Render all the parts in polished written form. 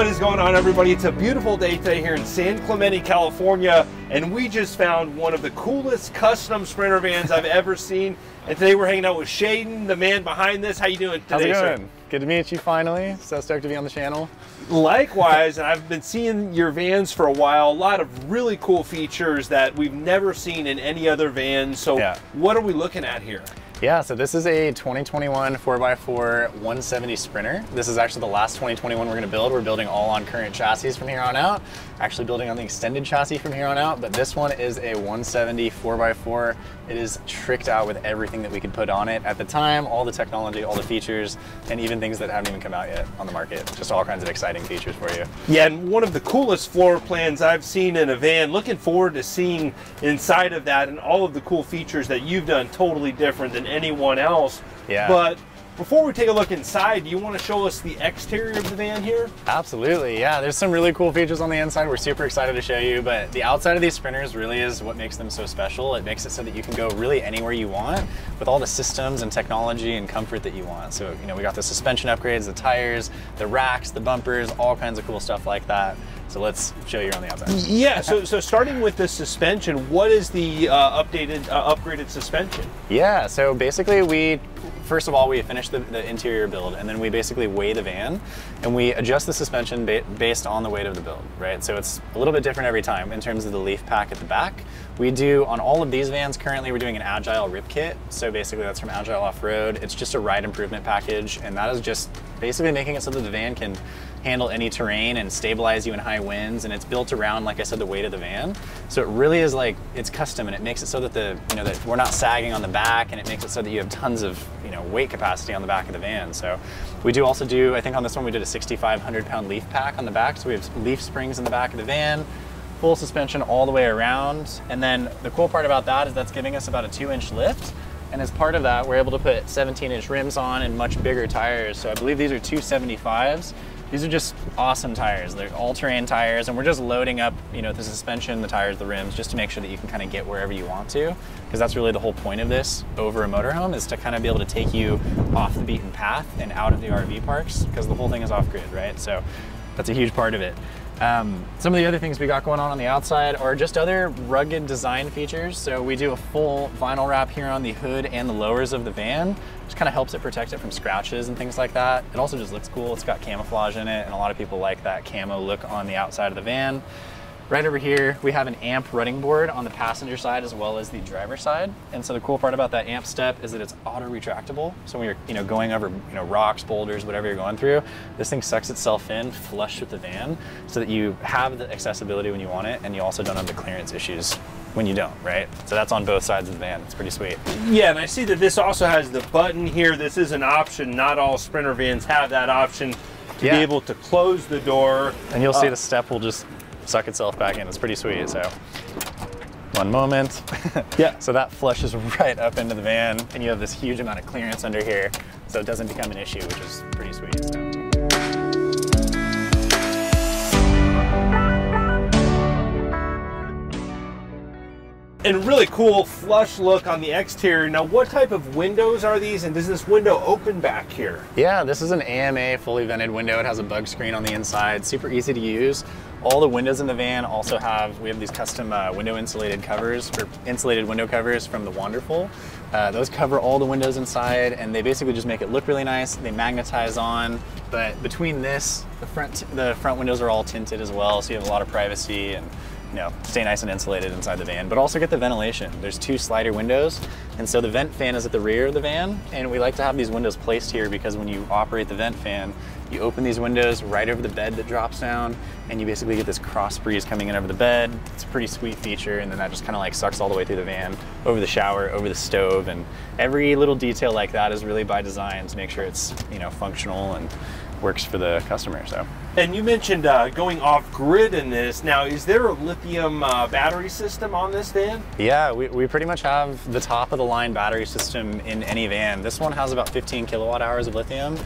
What is going on, everybody? It's a beautiful day today here in San Clemente, California, and we just found one of the coolest custom Sprinter vans I've ever seen. And today we're hanging out with Shaden, the man behind this. How you doing today, How's it going? sir? Good to meet you finally. So stoked to be on the channel. Likewise, and I've been seeing your vans for a while. A lot of really cool features that we've never seen in any other van. So what are we looking at here? Yeah, so this is a 2021 4x4 170 Sprinter. This is actually the last 2021 we're gonna build. We're building all on current chassis from here on out. Actually building on the extended chassis from here on out, but this one is a 170 4x4. It is tricked out with everything that we could put on it at the time, all the technology, all the features, and even things that haven't even come out yet on the market. Just all kinds of exciting features for you. Yeah, and one of the coolest floor plans I've seen in a van. Looking forward to seeing inside of that and all of the cool features that you've done totally different than anyone else. Yeah. But before we take a look inside, do you want to show us the exterior of the van here? Absolutely, yeah. There's some really cool features on the inside we're super excited to show you, but the outside of these Sprinters really is what makes them so special. It makes it so that you can go really anywhere you want with all the systems and technology and comfort that you want. So, you know, we got the suspension upgrades, the tires, the racks, the bumpers, all kinds of cool stuff like that. So let's show you on the outside. Yeah, so starting with the suspension, what is the upgraded suspension? Yeah, so basically first of all, we finish the interior build, and then we basically weigh the van, and we adjust the suspension based on the weight of the build, right? So it's a little bit different every time in terms of the leaf pack at the back. We do, on all of these vans currently, we're doing an Agile rip kit. So basically that's from Agile Off-Road. It's just a ride improvement package, and that is just basically making it so that the van can handle any terrain and stabilize you in high winds, and it's built around, like I said, the weight of the van. So it really is like, it's custom, and it makes it so that that we're not sagging on the back, and it makes it so that you have tons of weight capacity on the back of the van. So we do also do, I think on this one we did a 6,500 pound leaf pack on the back, so we have leaf springs in the back of the van, full suspension all the way around. And then the cool part about that is that's giving us about a 2-inch lift. And as part of that, we're able to put 17-inch rims on and much bigger tires. So I believe these are 275s. These are just awesome tires. They're all-terrain tires, and we're just loading up, the suspension, the tires, the rims, just to make sure that you can kind of get wherever you want to, because that's really the whole point of this over a motorhome, is to kind of be able to take you off the beaten path and out of the RV parks, because the whole thing is off-grid, right? So that's a huge part of it. Some of the other things we got going on the outside are just other rugged design features. So we do a full vinyl wrap here on the hood and the lowers of the van, which kind of helps it protect it from scratches and things like that. It also just looks cool. It's got camouflage in it, and a lot of people like that camo look on the outside of the van. Right over here, we have an amp running board on the passenger side as well as the driver's side. And so the cool part about that amp step is that it's auto retractable. So when you're going over rocks, boulders, whatever you're going through, this thing sucks itself in flush with the van so that you have the accessibility when you want it, and you also don't have the clearance issues when you don't, right? So that's on both sides of the van. It's pretty sweet. Yeah, and I see that this also has the button here. This is an option. Not all Sprinter vans have that option to be able to close the door. And you'll see the step will just suck itself back in. It's pretty sweet. So one moment. Yeah. So that flushes right up into the van, and you have this huge amount of clearance under here, so it doesn't become an issue, which is pretty sweet. So. And really cool flush look on the exterior. Now, what type of windows are these, and does this window open back here? Yeah, this is an AMA fully vented window. It has a bug screen on the inside, super easy to use. All the windows in the van also we have these custom window insulated covers, or insulated window covers from the Wonderful. Those cover all the windows inside, and they basically just make it look really nice. They magnetize on, but between this, the front windows are all tinted as well, so you have a lot of privacy and stay nice and insulated inside the van, but also get the ventilation. There's 2 slider windows, and so the vent fan is at the rear of the van, and we like to have these windows placed here because when you operate the vent fan, you open these windows right over the bed that drops down, and you basically get this cross breeze coming in over the bed. It's a pretty sweet feature, and then that just kind of like sucks all the way through the van, over the shower, over the stove, and every little detail like that is really by design to make sure it's functional and works for the customer. So. And you mentioned going off-grid in this. Now, is there a lithium battery system on this van? Yeah, we pretty much have the top of the line battery system in any van. This one has about 15 kilowatt hours of lithium,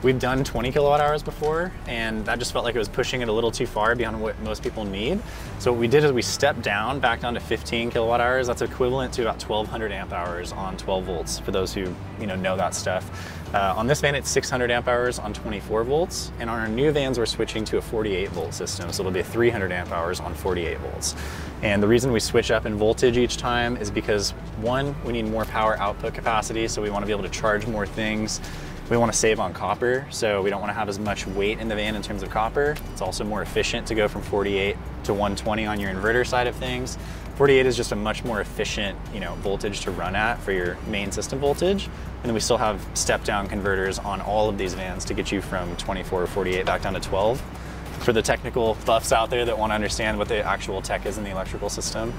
We've done 20 kilowatt hours before, and that just felt like it was pushing it a little too far beyond what most people need. So what we did is we stepped down, back down to 15 kilowatt hours. That's equivalent to about 1200 amp hours on 12 volts, for those who know that stuff. On this van, it's 600 amp hours on 24 volts, and on our new vans, we're switching to a 48 volt system, so it'll be 300 amp hours on 48 volts. And the reason we switch up in voltage each time is because, one, we need more power output capacity, so we want to be able to charge more things. We want to save on copper, so we don't want to have as much weight in the van in terms of copper. It's also more efficient to go from 48 to 120 on your inverter side of things. 48 is just a much more efficient, voltage to run at for your main system voltage. And then we still have step down converters on all of these vans to get you from 24 or 48 back down to 12. For the technical buffs out there that want to understand what the actual tech is in the electrical system.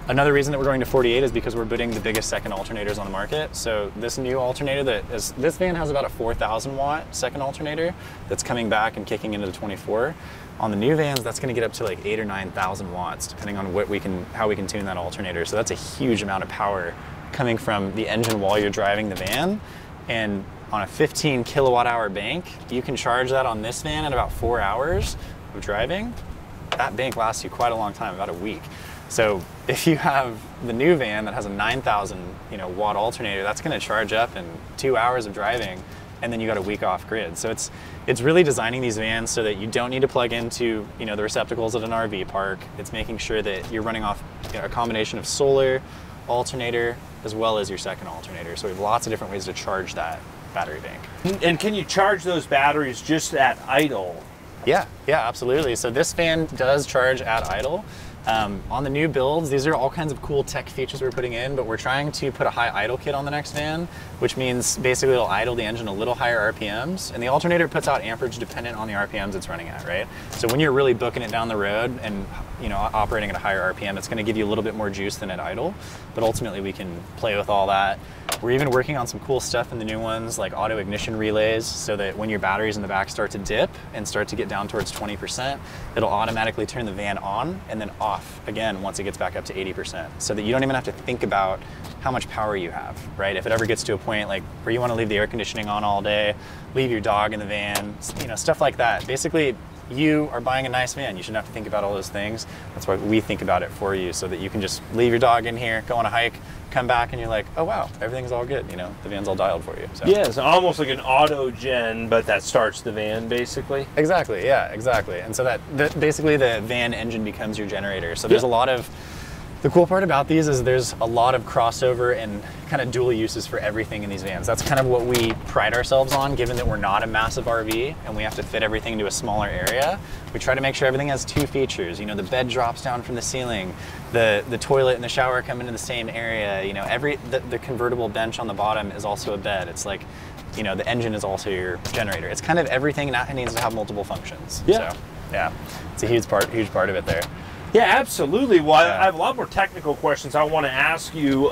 Another reason that we're going to 48 is because we're putting the biggest second alternators on the market. So this new alternator this van has about a 4,000 watt second alternator that's coming back and kicking into the 24. On the new vans, that's going to get up to like 8,000 or 9,000 watts, depending on how we can tune that alternator. So that's a huge amount of power coming from the engine while you're driving the van. And on a 15 kilowatt hour bank, you can charge that on this van in about 4 hours of driving. That bank lasts you quite a long time, about a week. So if you have the new van that has a 9,000 watt alternator, that's going to charge up in 2 hours of driving, and then you got a week off grid. So it's really designing these vans so that you don't need to plug into the receptacles at an RV park. It's making sure that you're running off a combination of solar, alternator, as well as your second alternator. So we have lots of different ways to charge that battery bank. And can you charge those batteries just at idle? Yeah, absolutely. So this van does charge at idle. On the new builds, these are all kinds of cool tech features we're putting in, but we're trying to put a high idle kit on the next van, which means basically it'll idle the engine a little higher RPMs, and the alternator puts out amperage dependent on the RPMs it's running at, right? So when you're really booking it down the road and operating at a higher RPM, it's going to give you a little bit more juice than at idle, but ultimately we can play with all that. We're even working on some cool stuff in the new ones, like auto ignition relays, so that when your batteries in the back start to dip and start to get down towards 20%, it'll automatically turn the van on and then off again once it gets back up to 80%, so that you don't even have to think about how much power you have, right? If it ever gets to a point like where you want to leave the air conditioning on all day, leave your dog in the van, stuff like that. Basically, you are buying a nice van. You shouldn't have to think about all those things. That's why we think about it for you, so that you can just leave your dog in here, go on a hike, come back, and you're like, oh wow, everything's all good. The van's all dialed for you. So. Yeah, it's almost like an auto gen, but that starts the van basically. Exactly. Yeah, exactly. And so basically the van engine becomes your generator. So there's a lot of. The cool part about these is there's a lot of crossover and kind of dual uses for everything in these vans. That's kind of what we pride ourselves on, given that we're not a massive RV and we have to fit everything into a smaller area. We try to make sure everything has two features. The bed drops down from the ceiling, the toilet and the shower come into the same area. The convertible bench on the bottom is also a bed. It's like, the engine is also your generator. It's kind of everything that needs to have multiple functions. Yeah. So, yeah, it's a huge part of it there. Yeah, absolutely. Well, I have a lot more technical questions I want to ask you,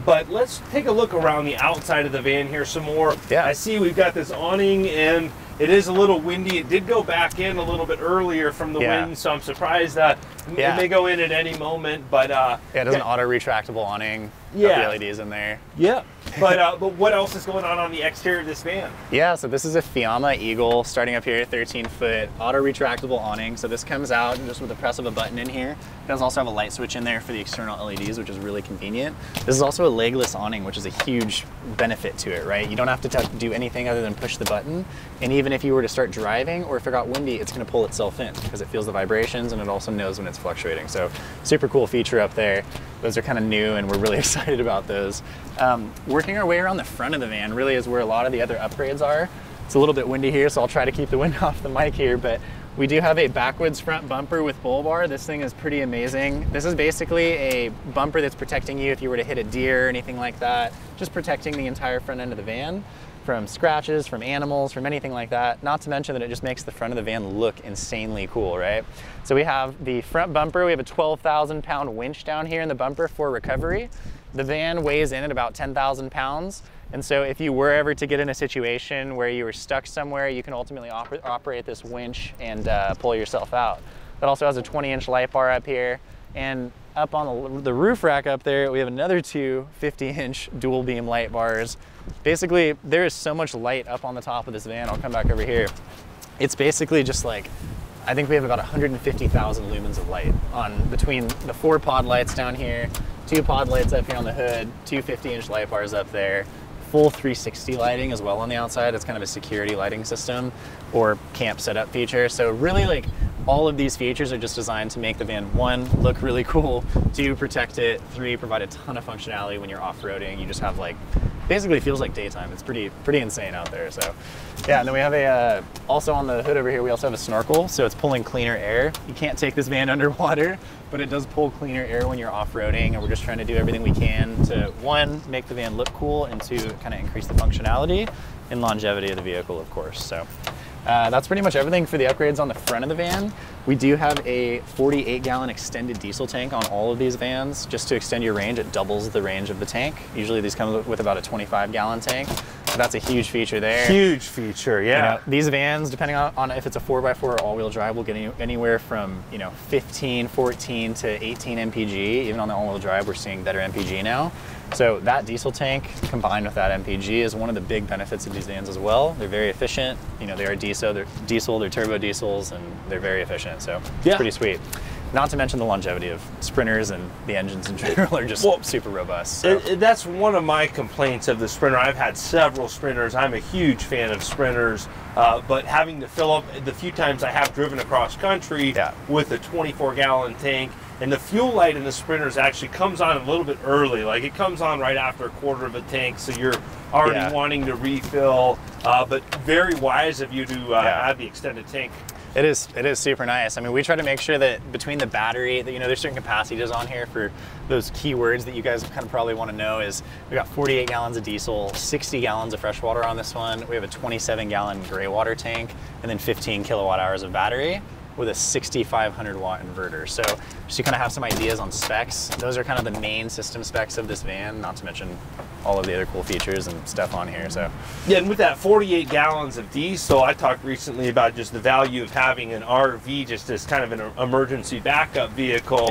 but let's take a look around the outside of the van here some more. Yeah. I see we've got this awning, and it is a little windy. It did go back in a little bit earlier from the wind, so I'm surprised it may go in at any moment. But it has an auto retractable awning. Yeah, the LEDs in there. Yeah, but what else is going on the exterior of this van? Yeah, so this is a Fiamma Eagle starting up here, 13-foot auto retractable awning. So this comes out just with the press of a button in here. It does also have a light switch in there for the external LEDs, which is really convenient. This is also a legless awning, which is a huge benefit to it, right? You don't have to do anything other than push the button. And even if you were to start driving or if it got windy, it's gonna pull itself in because it feels the vibrations and it also knows when it's fluctuating. So super cool feature up there. Those are kind of new and we're really excited about those. Working our way around the front of the van really is where a lot of the other upgrades are. It's a little bit windy here, so I'll try to keep the wind off the mic here, but we do have a backwards front bumper with bull bar. This thing is pretty amazing. This is basically a bumper that's protecting you if you were to hit a deer or anything like that, just protecting the entire front end of the van from scratches, from animals, from anything like that. Not to mention that it just makes the front of the van look insanely cool, right? So we have the front bumper. We have a 12,000 pound winch down here in the bumper for recovery. The van weighs in at about 10,000 pounds. And so if you were ever to get in a situation where you were stuck somewhere, you can ultimately operate this winch and pull yourself out. It also has a 20-inch light bar up here. And up on the roof rack up there, we have another two 50-inch dual beam light bars. Basically, there is so much light up on the top of this van. I'll come back over here. It's basically just like, I think we have about 150,000 lumens of light on between the 4 pod lights down here, 2 pod lights up here on the hood, 2 50-inch light bars up there, full 360 lighting as well on the outside. It's kind of a security lighting system or camp setup feature. So really, like, all of these features are just designed to make the van, 1, look really cool, 2, protect it, 3, provide a ton of functionality when you're off-roading. You just have, like, basically feels like daytime. It's pretty insane out there. So yeah, and then we have a, also on the hood over here, we also have a snorkel. So it's pulling cleaner air. You can't take this van underwater, but it does pull cleaner air when you're off-roading. And we're just trying to do everything we can to, 1, make the van look cool, and 2, kind of increase the functionality and longevity of the vehicle, of course. So that's pretty much everything for the upgrades on the front of the van. We do have a 48-gallon extended diesel tank on all of these vans. Just to extend your range, it doubles the range of the tank. Usually these come with about a 25-gallon tank. So that's a huge feature there. Huge feature, yeah. You know, these vans, depending on if it's a 4x4 or all-wheel drive, will get anywhere from 15, 14 to 18 mpg. Even on the all-wheel drive, we're seeing better mpg now. So that diesel tank combined with that mpg is one of the big benefits of these vans as well. They're very efficient. They are diesel, they're turbo diesels, and they're very efficient. So it's pretty sweet. Not to mention the longevity of Sprinters, and the engines in general are just super robust. So. That's one of my complaints of the Sprinter. I've had several Sprinters. I'm a huge fan of Sprinters, but having to fill up the few times I have driven across country with a 24-gallon tank, and the fuel light in the Sprinters actually comes on a little bit early. Like, it comes on right after a quarter of a tank, so you're already wanting to refill. But very wise of you to add the extended tank. It is super nice. I mean, we try to make sure that between the battery, that there's certain capacities on here for those keywords that you guys kind of probably want to know. Is we got 48 gallons of diesel, 60 gallons of fresh water on this one. We have a 27-gallon gray water tank, and then 15 kilowatt hours of battery with a 6,500 watt inverter. So just to kind of have some ideas on specs, those are kind of the main system specs of this van, not to mention all of the other cool features and stuff on here. So yeah, and with that 48 gallons of diesel, I talked recently about just the value of having an RV just as kind of an emergency backup vehicle.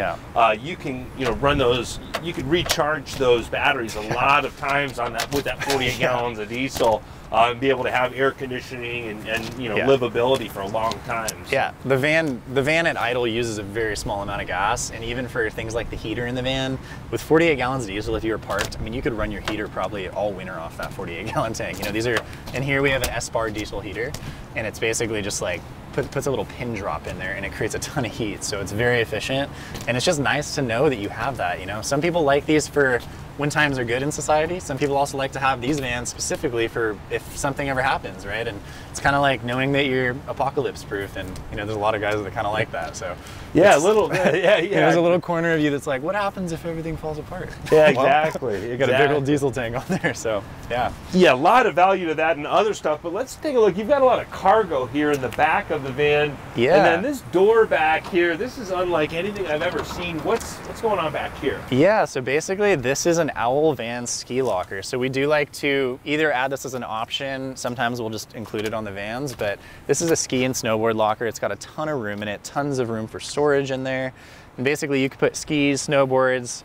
You can run those, you could recharge those batteries a lot of times on that with that 48 gallons of diesel. And be able to have air conditioning and livability for a long time. So. Yeah, the van at idle uses a very small amount of gas, and even for things like the heater in the van, with 48 gallons of diesel, if you were parked, I mean, you could run your heater probably all winter off that 48-gallon tank. These are, and here we have an S-bar diesel heater, and it's basically just like puts a little pin drop in there, and it creates a ton of heat. So it's very efficient, and it's just nice to know that you have that. Some people like these for when times are good in society. Some people also like to have these vans specifically for if something ever happens, right? And it's kind of like knowing that you're apocalypse proof, and there's a lot of guys that kind of like that. So yeah, a little bit. Yeah. There's a little corner of you that's like, what happens if everything falls apart? Yeah, exactly. You got a big old diesel tank on there, so yeah. Yeah, a lot of value to that and other stuff. But let's take a look. You've got a lot of cargo here in the back of the van. Yeah. And then this door back here, this is unlike anything I've ever seen. What's going on back here? Yeah, so basically this is an Owl van ski locker. So we do like to either add this as an option. Sometimes we'll just include it on the vans, but this is a ski and snowboard locker. It's got a ton of room in it, tons of room for storage in there. And basically you could put skis, snowboards,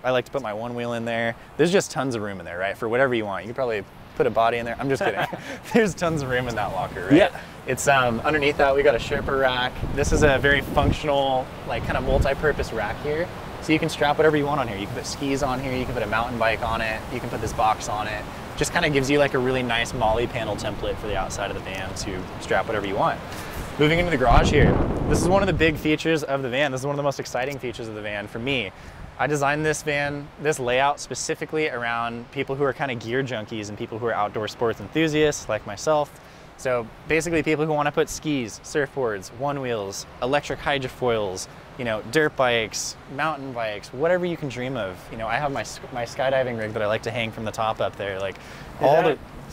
I like to put my one wheel in there. There's just tons of room in there, right? For whatever you want. You could probably put a body in there. I'm just kidding. There's tons of room in that locker, right? Yeah. It's underneath that we got a Sherpa rack. This is a very functional, kind of multi-purpose rack here. So you can strap whatever you want on here. You can put skis on here, you can put a mountain bike on it, you can put this box on it. Just kind of gives you like a really nice molly panel template for the outside of the van to strap whatever you want. Moving into the garage here, this is one of the big features of the van. This is one of the most exciting features of the van for me. I designed this van, this layout specifically around people who are kind of gear junkies and people who are outdoor sports enthusiasts like myself. So basically people who want to put skis, surfboards, one wheels, electric hydrofoils, dirt bikes, mountain bikes, whatever you can dream of. I have my skydiving rig that I like to hang from the top up there. Is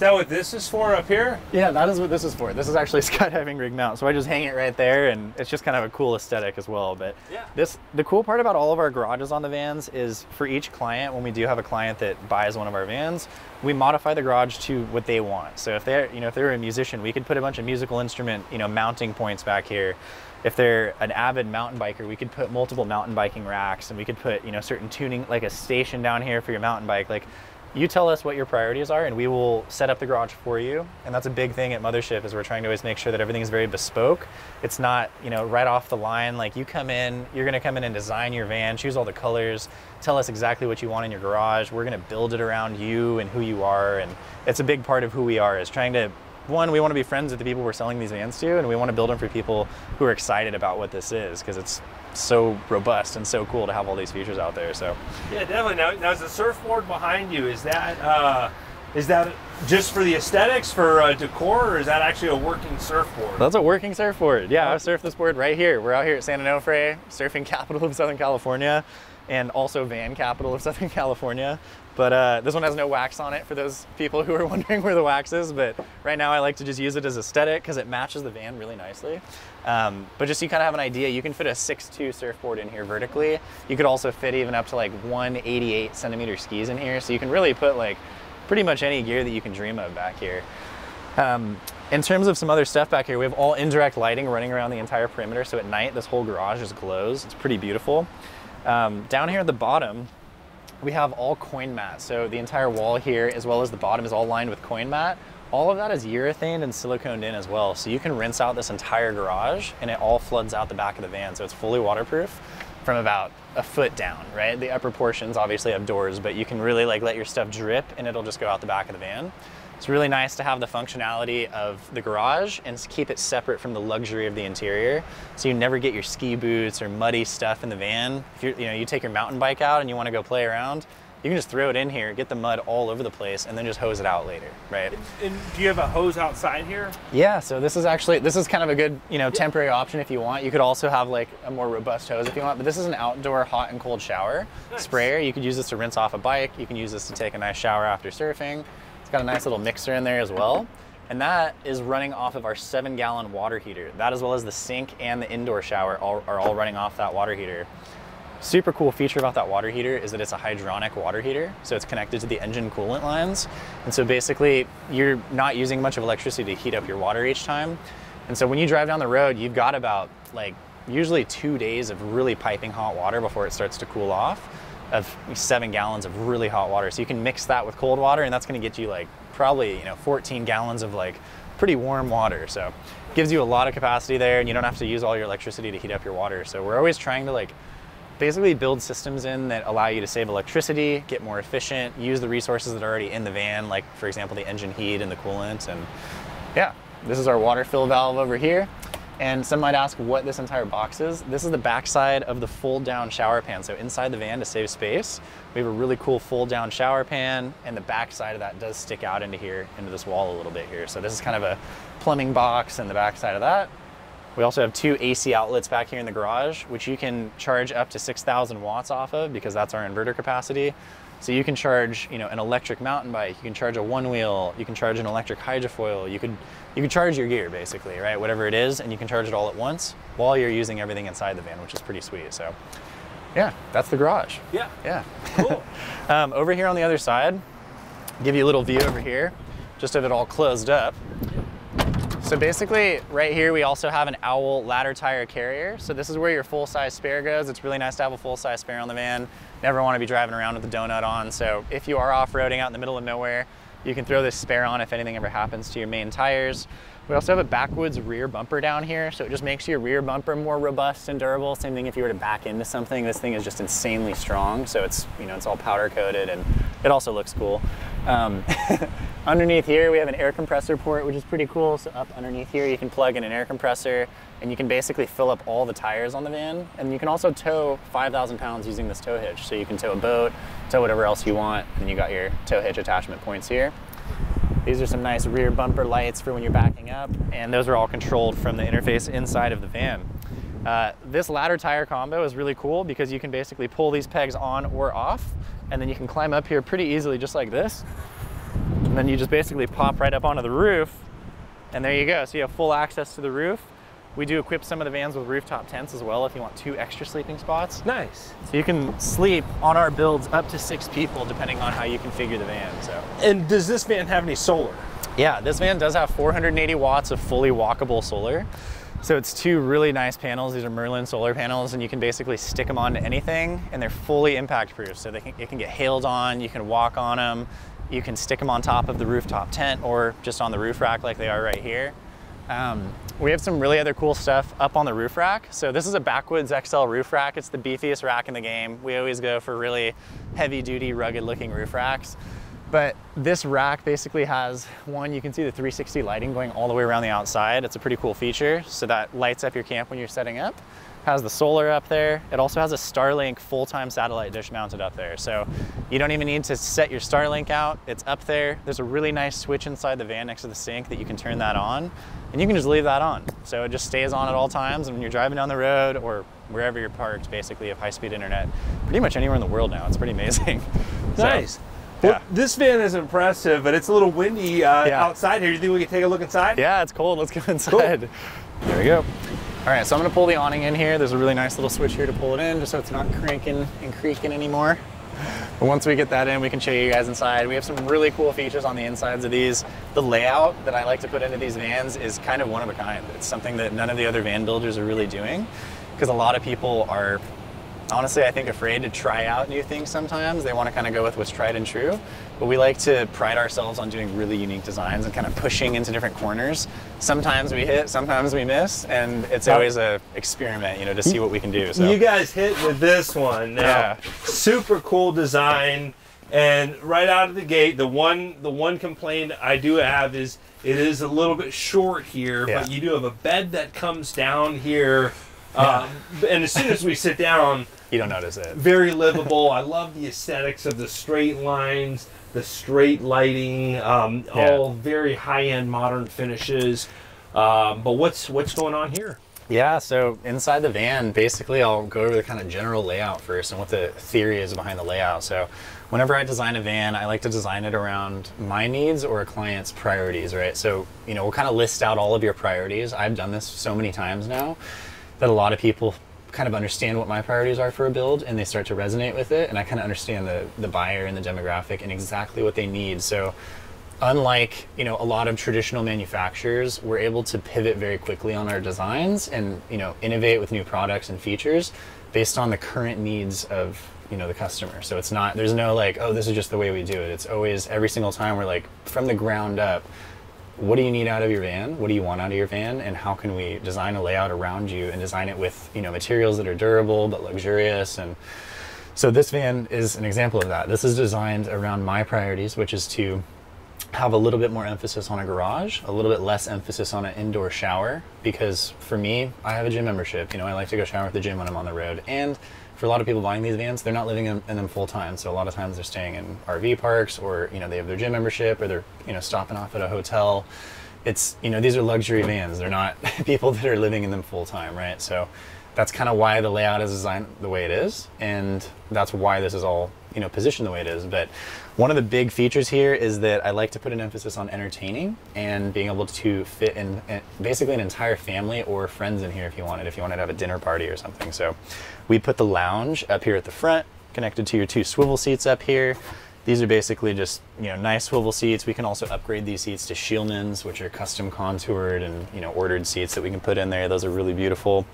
that what this is for up here? Yeah, that is what this is for. This is actually a skydiving rig mount, so I just hang it right there, and it's just kind of a cool aesthetic as well. But yeah, the cool part about all of our garages on the vans is for each client, when we do have a client that buys one of our vans, we modify the garage to what they want. So if they're, if they're a musician, we could put a bunch of musical instrument, mounting points back here. If they're an avid mountain biker, we could put multiple mountain biking racks, and we could put, certain tuning, like a station down here for your mountain bike. Like, you tell us what your priorities are, and we will set up the garage for you. And that's a big thing at Mothership, is we're trying to always make sure that everything is very bespoke. It's not, right off the line. Like, you come in, you're gonna come in and design your van, choose all the colors, tell us exactly what you want in your garage. We're gonna build it around you and who you are. And it's a big part of who we are, is trying to, one, we want to be friends with the people we're selling these vans to, and we want to build them for people who are excited about what this is, because it's so robust and so cool to have all these features out there. So yeah, definitely. Now is the surfboard behind you, is that just for the aesthetics, for decor, or is that actually a working surfboard? That's a working surfboard. Yeah, I surf this board right here. We're out here at San Onofre, surfing capital of Southern California, and also van capital of Southern California. But this one has no wax on it, for those people who are wondering where the wax is. But right now I like to just use it as aesthetic, because it matches the van really nicely. But just so you kind of have an idea, you can fit a 6'2" surfboard in here vertically. You could also fit even up to like 188 centimeter skis in here. So you can really put like pretty much any gear that you can dream of back here. In terms of some other stuff back here, we have all indirect lighting running around the entire perimeter. So at night, this whole garage just glows. It's pretty beautiful. Down here at the bottom, we have all coin mats. So the entire wall here, as well as the bottom, is all lined with coin mat. All of that is urethane and siliconed in as well. So you can rinse out this entire garage, and it all floods out the back of the van. So it's fully waterproof from about a foot down, right? The upper portions obviously have doors, but you can really like let your stuff drip, and it'll just go out the back of the van. It's really nice to have the functionality of the garage and keep it separate from the luxury of the interior. So you never get your ski boots or muddy stuff in the van. If you take your mountain bike out and you want to go play around, you can just throw it in here, get the mud all over the place, and then just hose it out later, right? And do you have a hose outside here? Yeah, so this is kind of a good, temporary option if you want. You could also have like a more robust hose if you want, but this is an outdoor hot and cold shower sprayer. You could use this to rinse off a bike. You can use this to take a nice shower after surfing. It's got a nice little mixer in there as well. And that is running off of our 7-gallon water heater. That, as well as the sink and the indoor shower, are all running off that water heater. Super cool feature about that water heater is that it's a hydronic water heater, so it's connected to the engine coolant lines. And so basically, you're not using much of electricity to heat up your water each time. And so when you drive down the road, you've got about like usually 2 days of really piping hot water before it starts to cool off, of 7 gallons of really hot water. So you can mix that with cold water, and that's gonna get you like probably 14 gallons of like pretty warm water. So it gives you a lot of capacity there, and you don't have to use all your electricity to heat up your water. So we're always trying to like basically build systems in that allow you to save electricity, get more efficient, use the resources that are already in the van, like for example the engine heat and the coolant. And yeah, this is our water fill valve over here. And some might ask what this entire box is. This is the backside of the fold down shower pan. So inside the van, to save space, we have a really cool fold down shower pan, and the backside of that does stick out into here, into this wall a little bit here. So this is kind of a plumbing box in the backside of that. We also have 2 AC outlets back here in the garage, which you can charge up to 6,000 watts off of, because that's our inverter capacity. So you can charge, an electric mountain bike, you can charge a one wheel, you can charge an electric hydrofoil, you could charge your gear basically, right? Whatever it is, and you can charge it all at once while you're using everything inside the van, which is pretty sweet. So yeah, that's the garage. Yeah. Yeah. Cool. Over here on the other side, give you a little view over here, just of it all closed up. So basically, right here, we also have an Owl ladder tire carrier. So this is where your full-size spare goes. It's really nice to have a full-size spare on the van. Never want to be driving around with the donut on. So if you are off-roading out in the middle of nowhere, you can throw this spare on if anything ever happens to your main tires. We also have a backwoods rear bumper down here, so it just makes your rear bumper more robust and durable. Same thing if you were to back into something. This thing is just insanely strong, so it's it's all powder coated, and it also looks cool. Underneath here we have an air compressor port, which is pretty cool. So up underneath here you can plug in an air compressor, and you can basically fill up all the tires on the van. And you can also tow 5,000 pounds using this tow hitch. So you can tow a boat, tow whatever else you want, and you got your tow hitch attachment points here. These are some nice rear bumper lights for when you're backing up, and those are all controlled from the interface inside of the van. This ladder tire combo is really cool because you can basically pull these pegs on or off, and then you can climb up here pretty easily just like this. And then you just basically pop right up onto the roof, and there you go. So you have full access to the roof. We do equip some of the vans with rooftop tents as well if you want 2 extra sleeping spots. Nice. So you can sleep on our builds up to 6 people depending on how you configure the van. So. And does this van have any solar? Yeah, this van does have 480 watts of fully walkable solar. So it's 2 really nice panels. These are Merlin solar panels, and you can basically stick them onto anything, and they're fully impact proof. So it can get hailed on, you can walk on them, you can stick them on top of the rooftop tent or just on the roof rack like they are right here. We have some really other cool stuff up on the roof rack. So this is a Backwoods XL roof rack. It's the beefiest rack in the game. We always go for really heavy duty, rugged looking roof racks. But this rack basically has you can see the 360 lighting going all the way around the outside. It's a pretty cool feature. So that lights up your camp when you're setting up. Has the solar up there. It also has a Starlink full-time satellite dish mounted up there. So you don't even need to set your Starlink out. It's up there. There's a really nice switch inside the van next to the sink that you can turn that on, and you can just leave that on. So it just stays on at all times, and when you're driving down the road or wherever you're parked, basically you have high-speed internet pretty much anywhere in the world now. It's pretty amazing. Nice. So, well, yeah. This van is impressive, but it's a little windy outside here. You think we can take a look inside? Yeah, it's cold. Let's go inside. Cool. There we go. All right, so I'm gonna pull the awning in here. There's a really nice little switch here to pull it in just so it's not cranking and creaking anymore. But once we get that in, we can show you guys inside. We have some really cool features on the insides of these. The layout that I like to put into these vans is kind of one of a kind. It's something that none of the other van builders are really doing, because a lot of people are, honestly, I think, afraid to try out new things sometimes. They want to kind of go with what's tried and true. But we like to pride ourselves on doing really unique designs and kind of pushing into different corners. Sometimes we hit, sometimes we miss, and it's always a experiment, you know, to see what we can do. So you guys hit with this one. Now, yeah. Super cool design, and right out of the gate, the one complaint I do have is it is a little bit short here, but you do have a bed that comes down here. And as soon as we sit down, you don't notice it. Very livable. I love the aesthetics of the straight lines, the straight lighting, all very high-end modern finishes. But what's going on here? Yeah, so inside the van, basically I'll go over the kind of general layout first and what the theory is behind the layout. So whenever I design a van, I like to design it around my needs or a client's priorities, right? So, you know, we'll kind of list out all of your priorities. I've done this so many times now that a lot of people kind of understand what my priorities are for a build, and they start to resonate with it, and I kind of understand the buyer and the demographic and exactly what they need. So unlike, you know, a lot of traditional manufacturers, we're able to pivot very quickly on our designs and, you know, innovate with new products and features based on the current needs of, you know, the customer. So it's not, there's no like, oh, this is just the way we do it. It's always, every single time we're like, from the ground up, what do you need out of your van? What do you want out of your van? And how can we design a layout around you and design it with, you know, materials that are durable but luxurious? And so this van is an example of that. This is designed around my priorities, which is to have a little bit more emphasis on a garage, a little bit less emphasis on an indoor shower, because for me, I have a gym membership. You know, I like to go shower at the gym when I'm on the road. And for a lot of people buying these vans, they're not living in them full time. So a lot of times they're staying in RV parks, or, you know, they have their gym membership, or they're, you know, stopping off at a hotel. It's, you know, these are luxury vans. They're not people that are living in them full time, right? So that's kind of why the layout is designed the way it is. And that's why this is all, you know, positioned the way it is. But one of the big features here is that I like to put an emphasis on entertaining and being able to fit in basically an entire family or friends in here if you wanted to have a dinner party or something. So we put the lounge up here at the front, connected to your 2 swivel seats up here. These are basically just, you know, nice swivel seats. We can also upgrade these seats to Shieldmans, which are custom contoured and, you know, ordered seats that we can put in there. Those are really beautiful.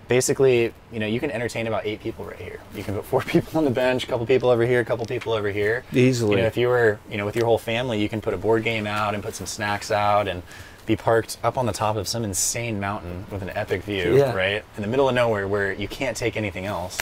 Basically, you know, you can entertain about 8 people right here. You can put 4 people on the bench, a couple people over here, a couple people over here. Easily. You know, if you were, you know, with your whole family, you can put a board game out and put some snacks out and be parked up on the top of some insane mountain with an epic view, right? In the middle of nowhere where you can't take anything else.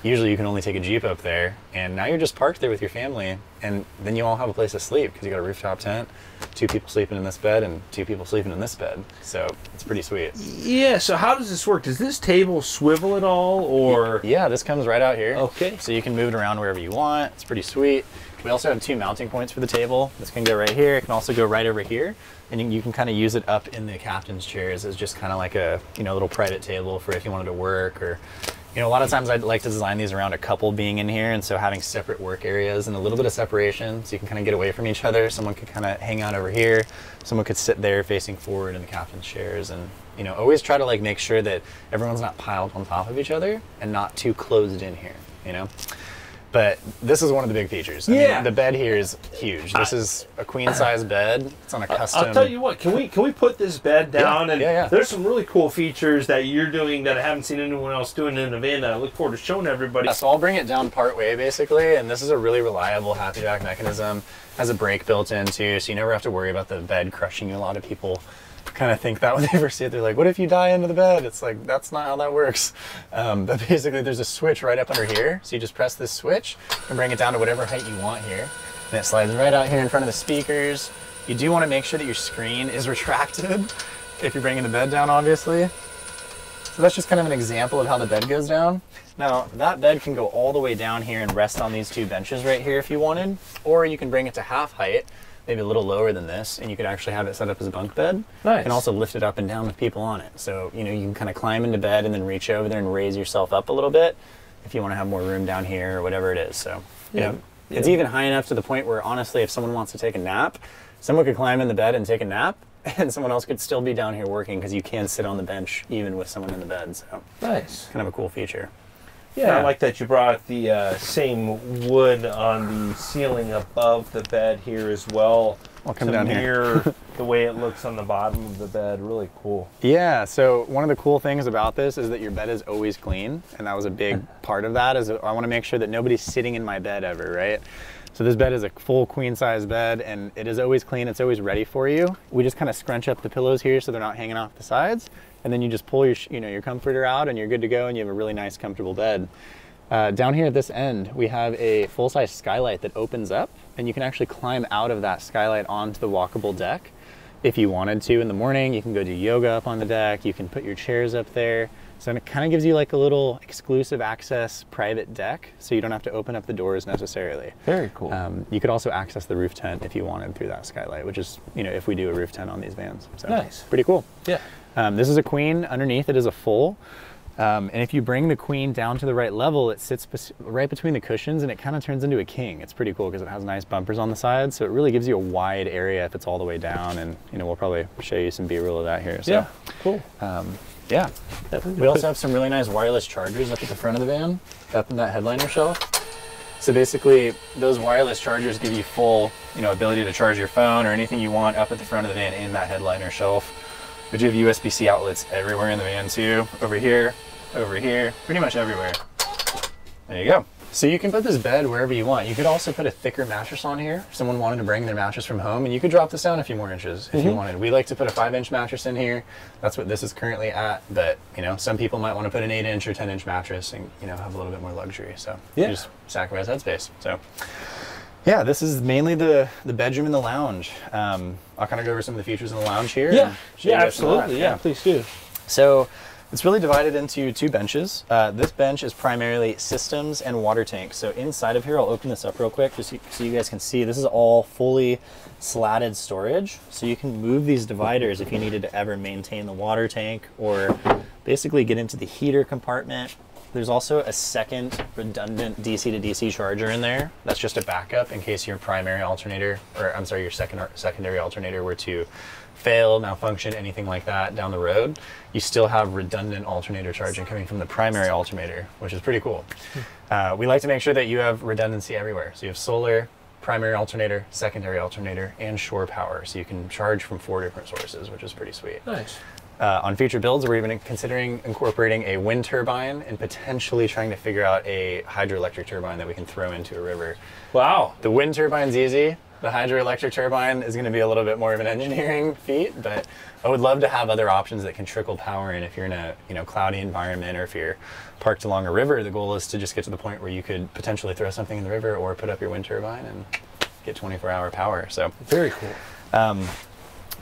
Usually you can only take a Jeep up there, and now you're just parked there with your family, and then you all have a place to sleep because you got a rooftop tent, 2 people sleeping in this bed and 2 people sleeping in this bed. So it's pretty sweet. Yeah, so how does this work? Does this table swivel at all, or? Yeah, this comes right out here. Okay. So you can move it around wherever you want. It's pretty sweet. We also have 2 mounting points for the table. This can go right here. It can also go right over here. And you can kind of use it up in the captain's chairs as just kind of like a, you know, little private table for if you wanted to work, or, You know, a lot of times I'd like to design these around a couple being in here, and so having separate work areas and a little bit of separation so you can kind of get away from each other. Someone could kind of hang out over here, someone could sit there facing forward in the captain's chairs, and you know, always try to like make sure that everyone's not piled on top of each other and not too closed in here, you know. But this is one of the big features. I mean, the bed here is huge. This is a queen size bed. It's on a custom. I'll tell you what, can we put this bed down? And there's some really cool features that you're doing that I haven't seen anyone else doing in the van that I look forward to showing everybody. Yeah, so I'll bring it down part way basically, and this is a really reliable happy jack mechanism. Has a brake built in too, so you never have to worry about the bed crushing you. A lot of people kind of think that when they first see it, they're like, what if you die into the bed? It's like, that's not how that works. But basically there's a switch right up under here. So you just press this switch and bring it down to whatever height you want here. And it slides right out here in front of the speakers. You do want to make sure that your screen is retracted if you're bringing the bed down, obviously. So that's just kind of an example of how the bed goes down. Now that bed can go all the way down here and rest on these two benches right here if you wanted, or you can bring it to half height, maybe a little lower than this, and you could actually have it set up as a bunk bed. Nice. You can also lift it up and down with people on it. So, you know, you can kind of climb into bed and then reach over there and raise yourself up a little bit if you want to have more room down here or whatever it is. So, you know, it's even high enough to the point where, honestly, if someone wants to take a nap, someone could climb in the bed and take a nap, and someone else could still be down here working because you can sit on the bench even with someone in the bed. So, nice. Kind of a cool feature. Yeah, I like that you brought the same wood on the ceiling above the bed here as well. I'll come down here. The way it looks on the bottom of the bed, really cool. Yeah, so one of the cool things about this is that your bed is always clean, and that was a big part of that, is I want to make sure that nobody's sitting in my bed ever, right? So this bed is a full queen size bed, and it is always clean, it's always ready for you. We just kind of scrunch up the pillows here so they're not hanging off the sides, and then you just pull your, you know, your comforter out and you're good to go, and you have a really nice comfortable bed. Down here at this end, we have a full-size skylight that opens up, and you can actually climb out of that skylight onto the walkable deck. If you wanted to in the morning, you can go do yoga up on the deck, you can put your chairs up there. So it kind of gives you like a little exclusive access private deck, so you don't have to open up the doors necessarily. Very cool. You could also access the roof tent if you wanted through that skylight, which is, you know, if we do a roof tent on these vans. So nice. Pretty cool. Yeah. This is a queen. Underneath it is a full. And if you bring the queen down to the right level, it sits right between the cushions, and it kind of turns into a king. It's pretty cool because it has nice bumpers on the sides, so it really gives you a wide area if it's all the way down. And you know, we'll probably show you some B-roll of that here. So, yeah, cool. Yeah, we also have some really nice wireless chargers up at the front of the van, up in that headliner shelf. So basically, those wireless chargers give you full, you know, ability to charge your phone or anything you want up at the front of the van in that headliner shelf. But you have USB-C outlets everywhere in the van too, over here, pretty much everywhere. There you go. So you can put this bed wherever you want. You could also put a thicker mattress on here if someone wanted to bring their mattress from home, and you could drop this down a few more inches if you wanted. We like to put a 5-inch mattress in here. That's what this is currently at, but you know, some people might want to put an 8-inch or 10-inch mattress and, you know, have a little bit more luxury. So you just sacrifice headspace. So yeah, this is mainly the bedroom and the lounge. I'll kind of go over some of the features in the lounge here. Yeah, absolutely. Yeah, please do. So it's really divided into two benches. This bench is primarily systems and water tanks. So inside of here, I'll open this up real quick just so you guys can see. This is all fully slatted storage. So you can move these dividers if you needed to ever maintain the water tank or basically get into the heater compartment. There's also a second redundant DC to DC charger in there. That's just a backup in case your primary alternator, or I'm sorry, your secondary alternator were to fail, malfunction, anything like that down the road. You still have redundant alternator charging coming from the primary alternator, which is pretty cool. We like to make sure that you have redundancy everywhere. So you have solar, primary alternator, secondary alternator, and shore power. So you can charge from 4 different sources, which is pretty sweet. Nice. On future builds, we're even considering incorporating a wind turbine and potentially trying to figure out a hydroelectric turbine that we can throw into a river. Wow. The wind turbine's easy. The hydroelectric turbine is going to be a little bit more of an engineering feat, but I would love to have other options that can trickle power in if you're in a, you know, cloudy environment, or if you're parked along a river. The goal is to just get to the point where you could potentially throw something in the river or put up your wind turbine and get 24-hour power. So very cool.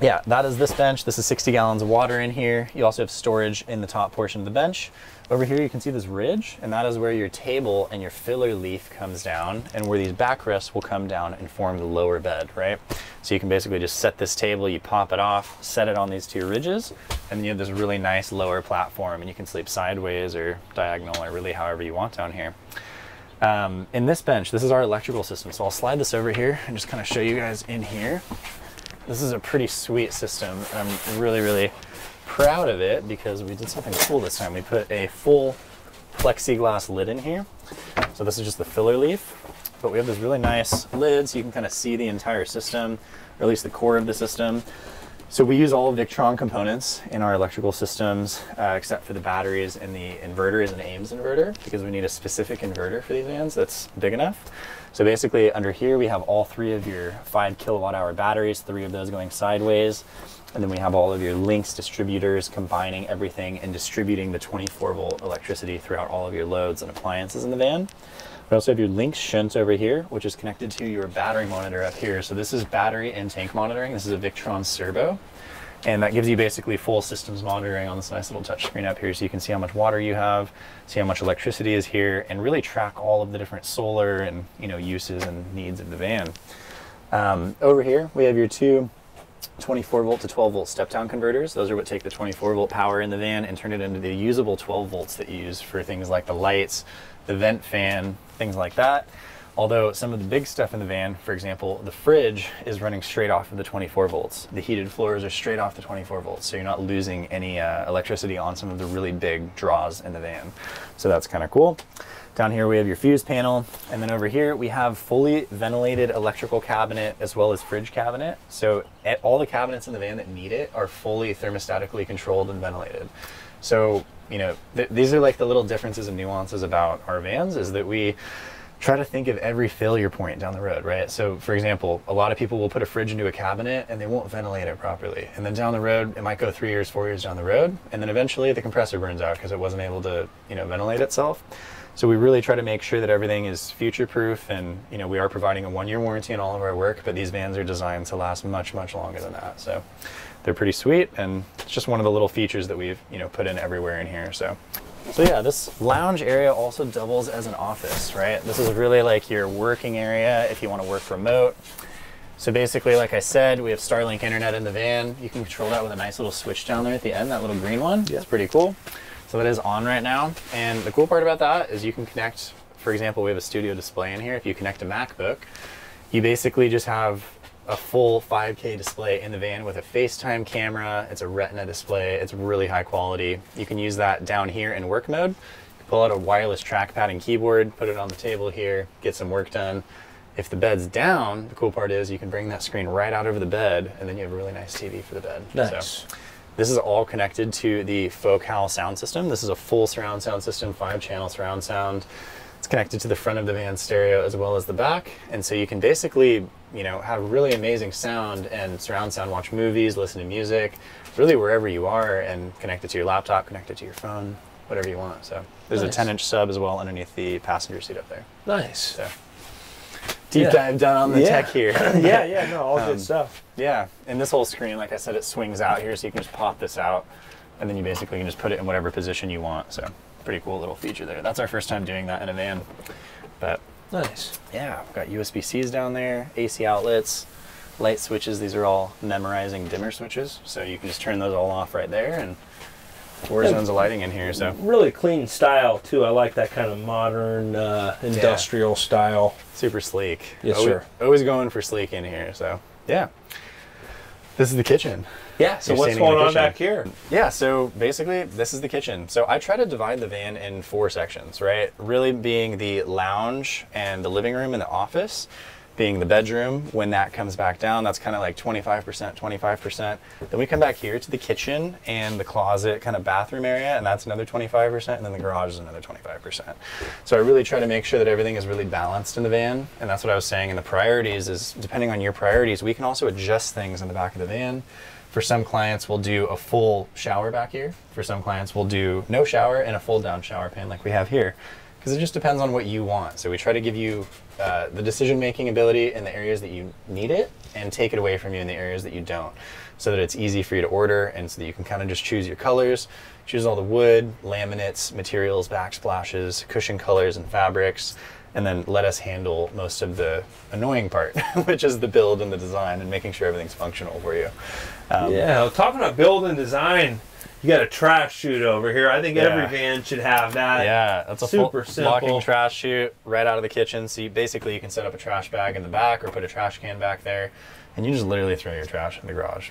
yeah, that is this bench. This is 60 gallons of water in here. You also have storage in the top portion of the bench. Over here you can see this ridge, and that is where your table and your filler leaf comes down, and where these backrests will come down and form the lower bed, right? So you can basically just set this table, you pop it off, set it on these two ridges, and then you have this really nice lower platform, and you can sleep sideways or diagonal or really however you want down here. In this bench, this is our electrical system. So I'll slide this over here and just kind of show you guys in here. This is a pretty sweet system. I'm really, really proud of it because we did something cool this time. We put a full plexiglass lid in here. So this is just the filler leaf, but we have this really nice lid so you can kind of see the entire system, or at least the core of the system. So we use all Victron components in our electrical systems, except for the batteries, and the inverter is an Ames inverter because we need a specific inverter for these vans that's big enough. So basically under here we have all 3 of your 5 kilowatt hour batteries, 3 of those going sideways. And then we have all of your links distributors combining everything and distributing the 24 volt electricity throughout all of your loads and appliances in the van. We also have your links shunt over here, which is connected to your battery monitor up here. So this is battery and tank monitoring. This is a Victron Servo. And that gives you basically full systems monitoring on this nice little touchscreen up here, so you can see how much water you have, see how much electricity is here, and really track all of the different solar and uses and needs of the van. Over here we have your 2 24 volt to 12 volt step down converters. Those are what take the 24 volt power in the van and turn it into the usable 12 volts that you use for things like the lights, the vent fan, things like that. Although some of the big stuff in the van, for example, the fridge is running straight off of the 24 volts. The heated floors are straight off the 24 volts, so you're not losing any electricity on some of the really big draws in the van. So that's kind of cool. Down here we have your fuse panel, and then over here we have fully ventilated electrical cabinet as well as fridge cabinet. So all the cabinets in the van that need it are fully thermostatically controlled and ventilated. So, these are like the little differences and nuances about our vans, is that we try to think of every failure point down the road, right? So for example, a lot of people will put a fridge into a cabinet and they won't ventilate it properly. And then down the road, it might go 3 years, 4 years down the road. And then eventually the compressor burns out because it wasn't able to, ventilate itself. So we really try to make sure that everything is future-proof, and we are providing a 1-year warranty on all of our work, but these vans are designed to last much, much longer than that. So they're pretty sweet, and it's just one of the little features that we've put in everywhere in here. So yeah, this lounge area also doubles as an office, right? This is really like your working area if you want to work remote. So basically, like I said, we have Starlink internet in the van. You can control that with a nice little switch down there at the end, that little green one. Yeah. It's pretty cool. So that is on right now. And the cool part about that is you can connect, for example, we have a studio display in here. If you connect a MacBook, you basically just have a full 5K display in the van with a FaceTime camera. It's a Retina display. It's really high quality. You can use that down here in work mode. You pull out a wireless trackpad and keyboard, put it on the table here, get some work done. If the bed's down, the cool part is you can bring that screen right out over the bed, and then you have a really nice TV for the bed. Nice. So this is all connected to the Focal sound system. This is a full surround sound system, 5-channel surround sound. It's connected to the front of the van stereo as well as the back. And so you can basically, have really amazing sound and surround sound, watch movies, listen to music, really wherever you are, and connect it to your laptop, connect it to your phone, whatever you want. So there's a 10-inch sub as well underneath the passenger seat up there. Nice. So deep dive done on the tech here. All good stuff. Yeah, and this whole screen, like I said, it swings out here, so you can just pop this out, and then you basically can just put it in whatever position you want. So pretty cool little feature there. That's our first time doing that in a van. But nice. Yeah, we've got USB-Cs down there, AC outlets, light switches. These are all memorizing dimmer switches, so you can just turn those all off right there, and 4 zones of lighting in here. So really clean style too. I like that kind of modern industrial style. Super sleek. Yes, sir. Always going for sleek in here. So yeah, this is the kitchen. Yeah. So what's going on back here? Yeah. So basically, this is the kitchen. So I try to divide the van in 4 sections, right? Really being the lounge and the living room and the office, being the bedroom. When that comes back down, that's kind of like 25%, 25%. Then we come back here to the kitchen and the closet kind of bathroom area, and that's another 25%, and then the garage is another 25%. So I really try to make sure that everything is really balanced in the van, and that's what I was saying in the priorities is, depending on your priorities, we can also adjust things in the back of the van. For some clients, we'll do a full shower back here. For some clients, we'll do no shower and a fold down shower pan like we have here. because it just depends on what you want. So we try to give you the decision-making ability in the areas that you need it and take it away from you in the areas that you don't, so that it's easy for you to order and so that you can kind of just choose your colors, choose all the wood, laminates, materials, backsplashes, cushion colors and fabrics, and then let us handle most of the annoying part, which is the build and the design and making sure everything's functional for you. Yeah, well, talking about build and design, you got a trash chute over here. I think every van should have that. Yeah, that's a super full simple locking trash chute right out of the kitchen. So basically you can set up a trash bag in the back or put a trash can back there, and you just literally throw your trash in the garage.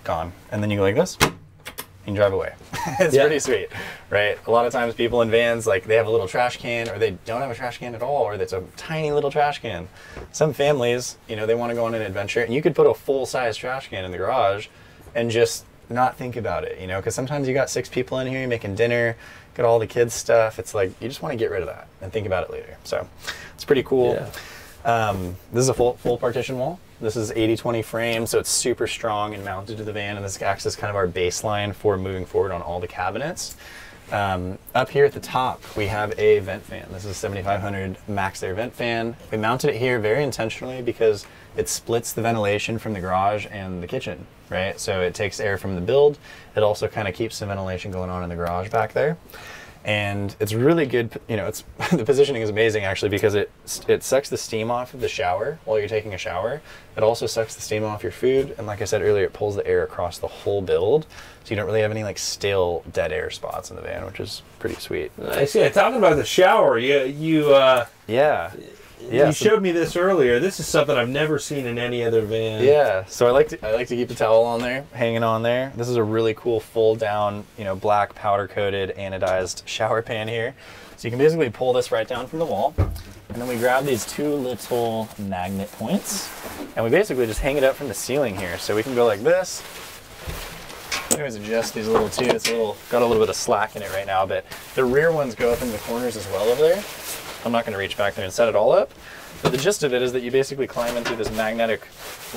Gone. And then you go like this, and drive away. It's pretty sweet, right? A lot of times people in vans, like they have a little trash can or they don't have a trash can at all, or it's a tiny little trash can. Some families, you know, they want to go on an adventure, and you could put a full-size trash can in the garage and just not think about it, you know, because sometimes you got 6 people in here, you're making dinner, got all the kids stuff. It's like, you just want to get rid of that and think about it later. So it's pretty cool. This is a full partition wall. This is 80/20 frame, so it's super strong and mounted to the van, and this acts as kind of our baseline for moving forward on all the cabinets. Up here at the top, we have a vent fan. This is a 7500 max air vent fan. We mounted it here very intentionally because it splits the ventilation from the garage and the kitchen, right? So it takes air from the build. It also kind of keeps some ventilation going on in the garage back there. And it's really good, you know, it's the positioning is amazing actually, because it sucks the steam off of the shower while you're taking a shower. It also sucks the steam off your food, and like I said earlier, it pulls the air across the whole build, so you don't really have any like stale dead air spots in the van, which is pretty sweet. I see. Talking about the shower, you showed me this earlier. This is something I've never seen in any other van. Yeah, so I like to keep the towel on there, hanging on there. This is a really cool fold down, you know, black powder coated anodized shower pan here. So you can basically pull this right down from the wall, and then we grab these 2 little magnet points, and we basically just hang it up from the ceiling here. So we can go like this. I always adjust these little too. It's got a little bit of slack in it right now, but the rear ones go up in the corners as well over there. I'm not going to reach back there and set it all up, but the gist of it is that you basically climb in through this magnetic